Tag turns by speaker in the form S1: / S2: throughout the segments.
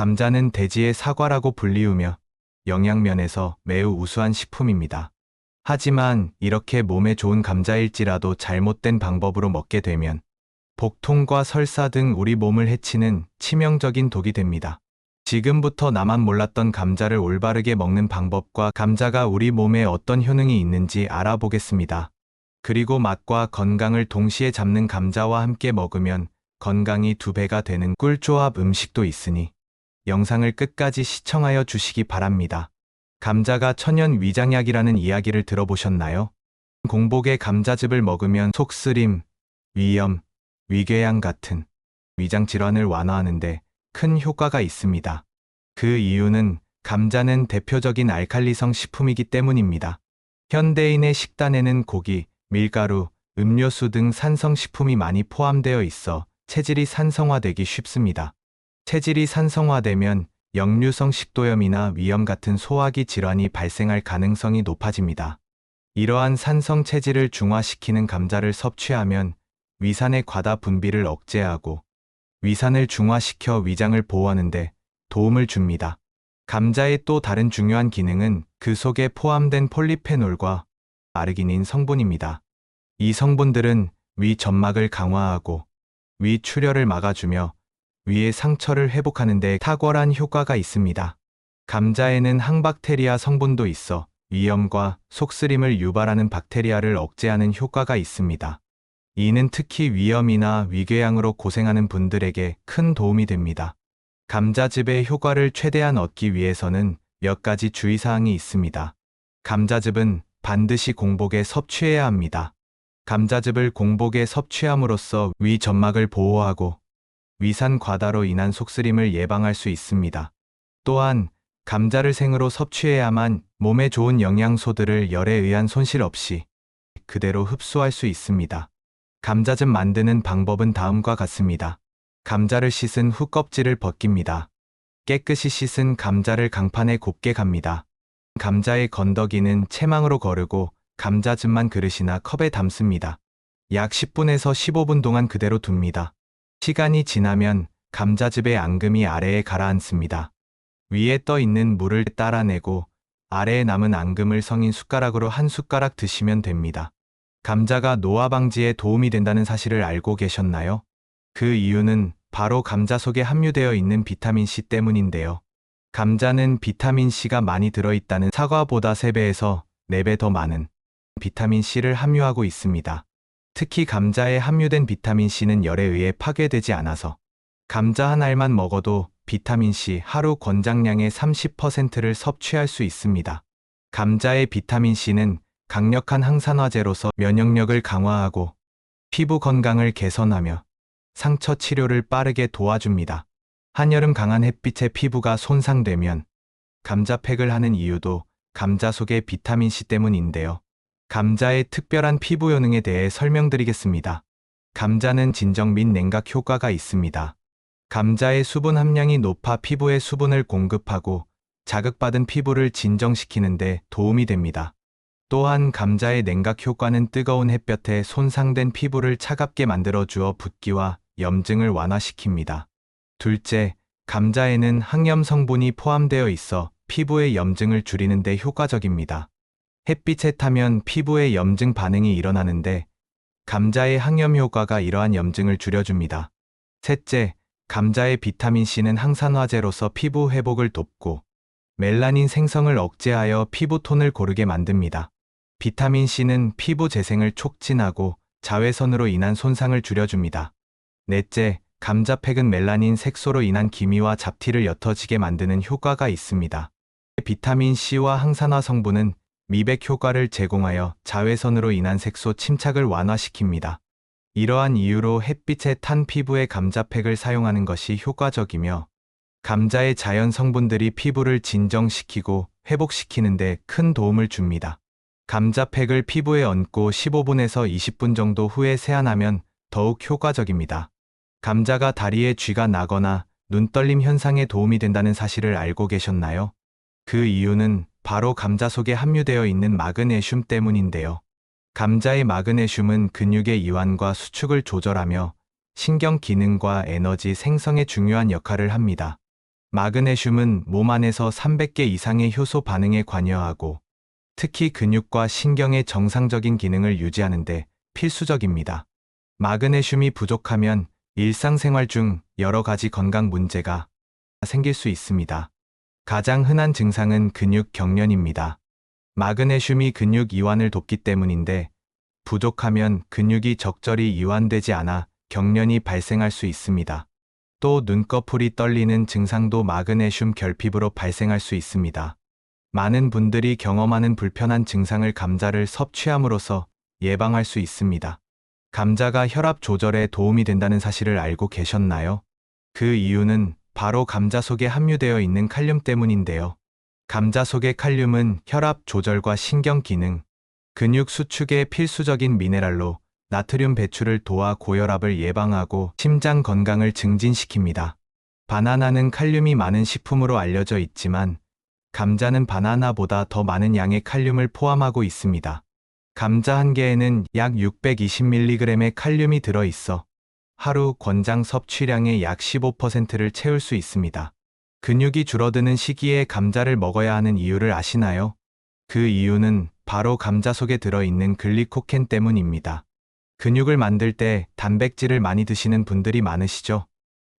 S1: 감자는 돼지의 사과라고 불리우며 영양면에서 매우 우수한 식품입니다. 하지만 이렇게 몸에 좋은 감자일지라도 잘못된 방법으로 먹게 되면 복통과 설사 등 우리 몸을 해치는 치명적인 독이 됩니다. 지금부터 나만 몰랐던 감자를 올바르게 먹는 방법과 감자가 우리 몸에 어떤 효능이 있는지 알아보겠습니다. 그리고 맛과 건강을 동시에 잡는 감자와 함께 먹으면 건강이 2배가 되는 꿀조합 음식도 있으니 영상을 끝까지 시청하여 주시기 바랍니다. 감자가 천연 위장약이라는 이야기를 들어보셨나요? 공복에 감자즙을 먹으면 속쓰림, 위염, 위궤양 같은 위장 질환을 완화하는데 큰 효과가 있습니다. 그 이유는 감자는 대표적인 알칼리성 식품이기 때문입니다. 현대인의 식단에는 고기, 밀가루, 음료수 등 산성 식품이 많이 포함되어 있어 체질이 산성화되기 쉽습니다. 체질이 산성화되면 역류성 식도염이나 위염 같은 소화기 질환이 발생할 가능성이 높아집니다. 이러한 산성 체질을 중화시키는 감자를 섭취하면 위산의 과다 분비를 억제하고 위산을 중화시켜 위장을 보호하는 데 도움을 줍니다. 감자의 또 다른 중요한 기능은 그 속에 포함된 폴리페놀과 아르기닌 성분입니다. 이 성분들은 위 점막을 강화하고 위 출혈을 막아주며 위의 상처를 회복하는 데 탁월한 효과가 있습니다. 감자에는 항박테리아 성분도 있어 위염과 속쓰림을 유발하는 박테리아를 억제하는 효과가 있습니다. 이는 특히 위염이나 위궤양으로 고생하는 분들에게 큰 도움이 됩니다. 감자즙의 효과를 최대한 얻기 위해서는 몇 가지 주의사항이 있습니다. 감자즙은 반드시 공복에 섭취해야 합니다. 감자즙을 공복에 섭취함으로써 위 점막을 보호하고 위산 과다로 인한 속쓰림을 예방할 수 있습니다. 또한 감자를 생으로 섭취해야만 몸에 좋은 영양소들을 열에 의한 손실 없이 그대로 흡수할 수 있습니다. 감자즙 만드는 방법은 다음과 같습니다. 감자를 씻은 후 껍질을 벗깁니다. 깨끗이 씻은 감자를 강판에 곱게 갑니다. 감자의 건더기는 채망으로 거르고 감자즙만 그릇이나 컵에 담습니다. 약 10분에서 15분 동안 그대로 둡니다. 시간이 지나면 감자즙의 앙금이 아래에 가라앉습니다. 위에 떠 있는 물을 따라내고 아래에 남은 앙금을 성인 숟가락으로 한 숟가락 드시면 됩니다. 감자가 노화 방지에 도움이 된다는 사실을 알고 계셨나요? 그 이유는 바로 감자 속에 함유되어 있는 비타민C 때문인데요. 감자는 비타민C가 많이 들어있다는 사과보다 3배에서 4배 더 많은 비타민C를 함유하고 있습니다. 특히 감자에 함유된 비타민C는 열에 의해 파괴되지 않아서 감자 한 알만 먹어도 비타민C 하루 권장량의 30%를 섭취할 수 있습니다. 감자의 비타민C는 강력한 항산화제로서 면역력을 강화하고 피부 건강을 개선하며 상처 치료를 빠르게 도와줍니다. 한여름 강한 햇빛에 피부가 손상되면 감자팩을 하는 이유도 감자 속의 비타민C 때문인데요. 감자의 특별한 피부 효능에 대해 설명드리겠습니다. 감자는 진정 및 냉각 효과가 있습니다. 감자의 수분 함량이 높아 피부에 수분을 공급하고 자극받은 피부를 진정시키는 데 도움이 됩니다. 또한 감자의 냉각 효과는 뜨거운 햇볕에 손상된 피부를 차갑게 만들어 주어 붓기와 염증을 완화시킵니다. 둘째, 감자에는 항염 성분이 포함되어 있어 피부의 염증을 줄이는 데 효과적입니다. 햇빛에 타면 피부에 염증 반응이 일어나는데 감자의 항염 효과가 이러한 염증을 줄여줍니다. 셋째, 감자의 비타민C는 항산화제로서 피부 회복을 돕고 멜라닌 생성을 억제하여 피부톤을 고르게 만듭니다. 비타민C는 피부 재생을 촉진하고 자외선으로 인한 손상을 줄여줍니다. 넷째, 감자팩은 멜라닌 색소로 인한 기미와 잡티를 옅어지게 만드는 효과가 있습니다. 비타민C와 항산화 성분은 미백 효과를 제공하여 자외선으로 인한 색소 침착을 완화시킵니다. 이러한 이유로 햇빛에 탄 피부에 감자팩을 사용하는 것이 효과적이며 감자의 자연 성분들이 피부를 진정시키고 회복시키는 데 큰 도움을 줍니다. 감자팩을 피부에 얹고 15분에서 20분 정도 후에 세안하면 더욱 효과적입니다. 감자가 다리에 쥐가 나거나 눈떨림 현상에 도움이 된다는 사실을 알고 계셨나요? 그 이유는 바로 감자 속에 함유되어 있는 마그네슘 때문인데요. 감자의 마그네슘은 근육의 이완과 수축을 조절하며 신경 기능과 에너지 생성에 중요한 역할을 합니다. 마그네슘은 몸 안에서 300개 이상의 효소 반응에 관여하고 특히 근육과 신경의 정상적인 기능을 유지하는 데 필수적입니다. 마그네슘이 부족하면 일상생활 중 여러 가지 건강 문제가 생길 수 있습니다. 가장 흔한 증상은 근육 경련입니다. 마그네슘이 근육 이완을 돕기 때문인데 부족하면 근육이 적절히 이완되지 않아 경련이 발생할 수 있습니다. 또 눈꺼풀이 떨리는 증상도 마그네슘 결핍으로 발생할 수 있습니다. 많은 분들이 경험하는 불편한 증상을 감자를 섭취함으로써 예방할 수 있습니다. 감자가 혈압 조절에 도움이 된다는 사실을 알고 계셨나요? 그 이유는 바로 감자 속에 함유되어 있는 칼륨 때문인데요. 감자 속의 칼륨은 혈압 조절과 신경 기능, 근육 수축에 필수적인 미네랄로 나트륨 배출을 도와 고혈압을 예방하고 심장 건강을 증진시킵니다. 바나나는 칼륨이 많은 식품으로 알려져 있지만 감자는 바나나보다 더 많은 양의 칼륨을 포함하고 있습니다. 감자 한 개에는 약 620mg의 칼륨이 들어있어 하루 권장 섭취량의 약 15%를 채울 수 있습니다. 근육이 줄어드는 시기에 감자를 먹어야 하는 이유를 아시나요? 그 이유는 바로 감자 속에 들어있는 글리코겐 때문입니다. 근육을 만들 때 단백질을 많이 드시는 분들이 많으시죠?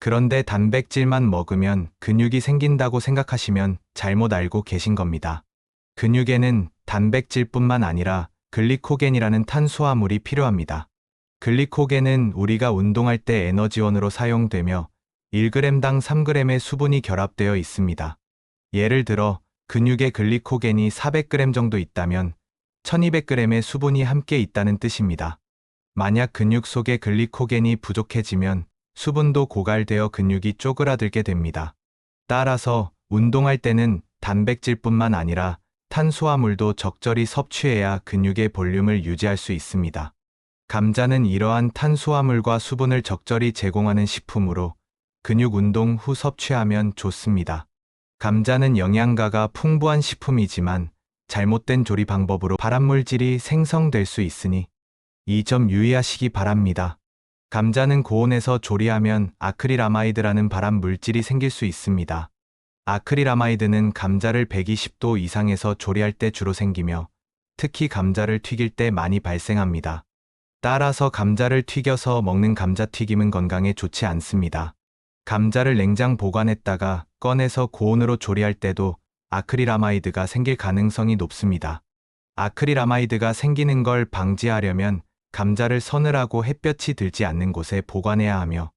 S1: 그런데 단백질만 먹으면 근육이 생긴다고 생각하시면 잘못 알고 계신 겁니다. 근육에는 단백질뿐만 아니라 글리코겐이라는 탄수화물이 필요합니다. 글리코겐은 우리가 운동할 때 에너지원으로 사용되며 1g당 3g의 수분이 결합되어 있습니다. 예를 들어 근육에 글리코겐이 400g 정도 있다면 1200g의 수분이 함께 있다는 뜻입니다. 만약 근육 속에 글리코겐이 부족해지면 수분도 고갈되어 근육이 쪼그라들게 됩니다. 따라서 운동할 때는 단백질뿐만 아니라 탄수화물도 적절히 섭취해야 근육의 볼륨을 유지할 수 있습니다. 감자는 이러한 탄수화물과 수분을 적절히 제공하는 식품으로 근육 운동 후 섭취하면 좋습니다. 감자는 영양가가 풍부한 식품이지만 잘못된 조리 방법으로 발암물질이 생성될 수 있으니 이 점 유의하시기 바랍니다. 감자는 고온에서 조리하면 아크릴아마이드라는 발암물질이 생길 수 있습니다. 아크릴아마이드는 감자를 120도 이상에서 조리할 때 주로 생기며 특히 감자를 튀길 때 많이 발생합니다. 따라서 감자를 튀겨서 먹는 감자튀김은 건강에 좋지 않습니다. 감자를 냉장 보관했다가 꺼내서 고온으로 조리할 때도 아크릴아마이드가 생길 가능성이 높습니다. 아크릴아마이드가 생기는 걸 방지하려면 감자를 서늘하고 햇볕이 들지 않는 곳에 보관해야 하며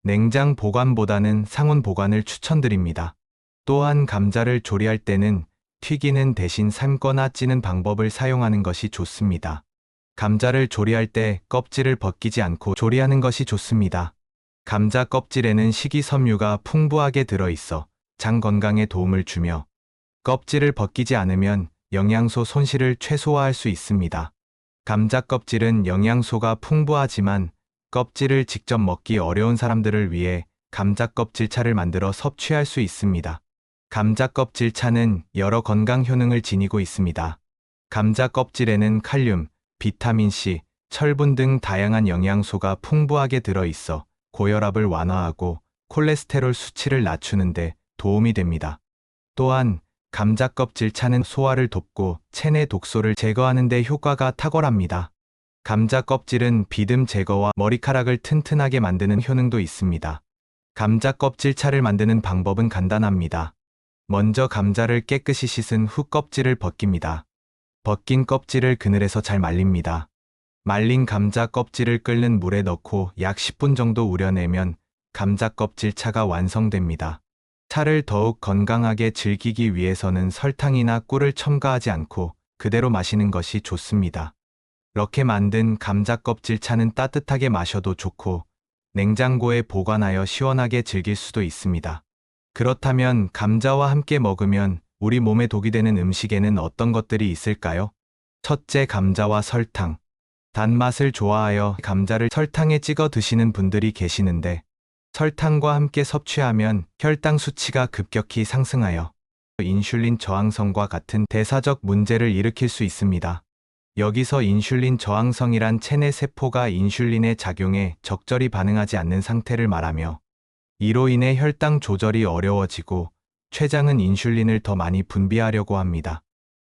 S1: 냉장 보관보다는 상온 보관을 추천드립니다. 또한 감자를 조리할 때는 튀기는 대신 삶거나 찌는 방법을 사용하는 것이 좋습니다. 감자를 조리할 때 껍질을 벗기지 않고 조리하는 것이 좋습니다. 감자 껍질에는 식이섬유가 풍부하게 들어있어 장 건강에 도움을 주며 껍질을 벗기지 않으면 영양소 손실을 최소화할 수 있습니다. 감자 껍질은 영양소가 풍부하지만 껍질을 직접 먹기 어려운 사람들을 위해 감자 껍질차를 만들어 섭취할 수 있습니다. 감자 껍질차는 여러 건강 효능을 지니고 있습니다. 감자 껍질에는 칼륨, 비타민C, 철분 등 다양한 영양소가 풍부하게 들어있어 고혈압을 완화하고 콜레스테롤 수치를 낮추는 데 도움이 됩니다. 또한 감자 껍질차는 소화를 돕고 체내 독소를 제거하는 데 효과가 탁월합니다. 감자 껍질은 비듬 제거와 머리카락을 튼튼하게 만드는 효능도 있습니다. 감자 껍질차를 만드는 방법은 간단합니다. 먼저 감자를 깨끗이 씻은 후 껍질을 벗깁니다. 벗긴 껍질을 그늘에서 잘 말립니다. 말린 감자 껍질을 끓는 물에 넣고 약 10분 정도 우려내면 감자 껍질차가 완성됩니다. 차를 더욱 건강하게 즐기기 위해서는 설탕이나 꿀을 첨가하지 않고 그대로 마시는 것이 좋습니다. 이렇게 만든 감자 껍질차는 따뜻하게 마셔도 좋고 냉장고에 보관하여 시원하게 즐길 수도 있습니다. 그렇다면 감자와 함께 먹으면 우리 몸에 독이 되는 음식에는 어떤 것들이 있을까요? 첫째, 감자와 설탕. 단맛을 좋아하여 감자를 설탕에 찍어 드시는 분들이 계시는데 설탕과 함께 섭취하면 혈당 수치가 급격히 상승하여 인슐린 저항성과 같은 대사적 문제를 일으킬 수 있습니다. 여기서 인슐린 저항성이란 체내 세포가 인슐린의 작용에 적절히 반응하지 않는 상태를 말하며 이로 인해 혈당 조절이 어려워지고 췌장은 인슐린을 더 많이 분비하려고 합니다.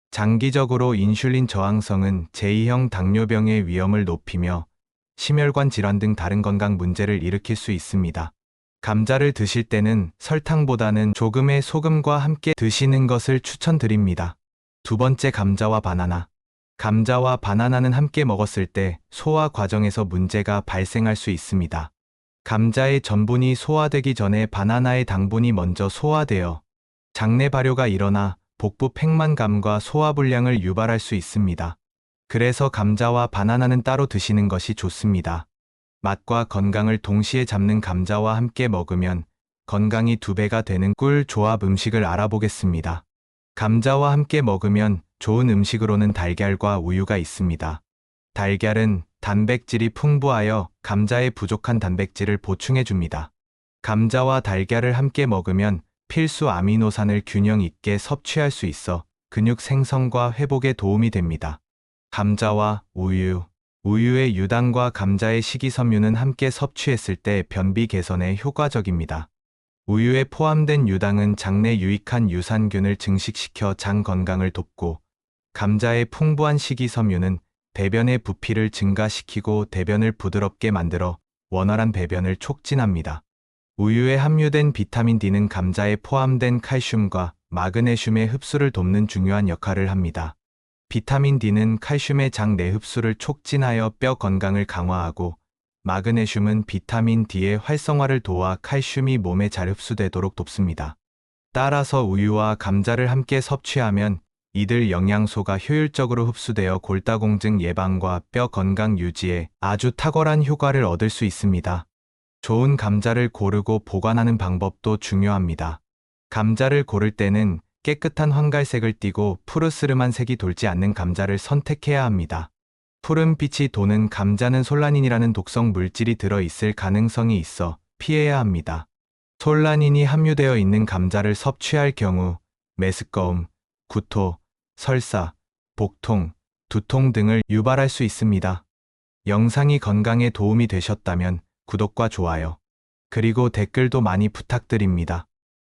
S1: 장기적으로 인슐린 저항성은 제2형 당뇨병의 위험을 높이며 심혈관 질환 등 다른 건강 문제를 일으킬 수 있습니다. 감자를 드실 때는 설탕보다는 조금의 소금과 함께 드시는 것을 추천드립니다. 두 번째, 감자와 바나나. 감자와 바나나는 함께 먹었을 때 소화 과정에서 문제가 발생할 수 있습니다. 감자의 전분이 소화되기 전에 바나나의 당분이 먼저 소화되어 장내 발효가 일어나 복부 팽만감과 소화불량을 유발할 수 있습니다. 그래서 감자와 바나나는 따로 드시는 것이 좋습니다. 맛과 건강을 동시에 잡는 감자와 함께 먹으면 건강이 2배가 되는 꿀 조합 음식을 알아보겠습니다. 감자와 함께 먹으면 좋은 음식으로는 달걀과 우유가 있습니다. 달걀은 단백질이 풍부하여 감자의 부족한 단백질을 보충해 줍니다. 감자와 달걀을 함께 먹으면 필수 아미노산을 균형 있게 섭취할 수 있어 근육 생성과 회복에 도움이 됩니다. 감자와 우유. 우유의 유당과 감자의 식이섬유는 함께 섭취했을 때 변비 개선에 효과적입니다. 우유에 포함된 유당은 장내 유익한 유산균을 증식시켜 장 건강을 돕고, 감자의 풍부한 식이섬유는 배변의 부피를 증가시키고 대변을 부드럽게 만들어 원활한 배변을 촉진합니다. 우유에 함유된 비타민 D는 감자에 포함된 칼슘과 마그네슘의 흡수를 돕는 중요한 역할을 합니다. 비타민 D는 칼슘의 장 내흡수를 촉진하여 뼈 건강을 강화하고, 마그네슘은 비타민 D의 활성화를 도와 칼슘이 몸에 잘 흡수되도록 돕습니다. 따라서 우유와 감자를 함께 섭취하면 이들 영양소가 효율적으로 흡수되어 골다공증 예방과 뼈 건강 유지에 아주 탁월한 효과를 얻을 수 있습니다. 좋은 감자를 고르고 보관하는 방법도 중요합니다. 감자를 고를 때는 깨끗한 황갈색을 띠고 푸르스름한 색이 돌지 않는 감자를 선택해야 합니다. 푸른빛이 도는 감자는 솔라닌이라는 독성 물질이 들어있을 가능성이 있어 피해야 합니다. 솔라닌이 함유되어 있는 감자를 섭취할 경우 메스꺼움, 구토, 설사, 복통, 두통 등을 유발할 수 있습니다. 영상이 건강에 도움이 되셨다면 구독과 좋아요, 그리고 댓글도 많이 부탁드립니다.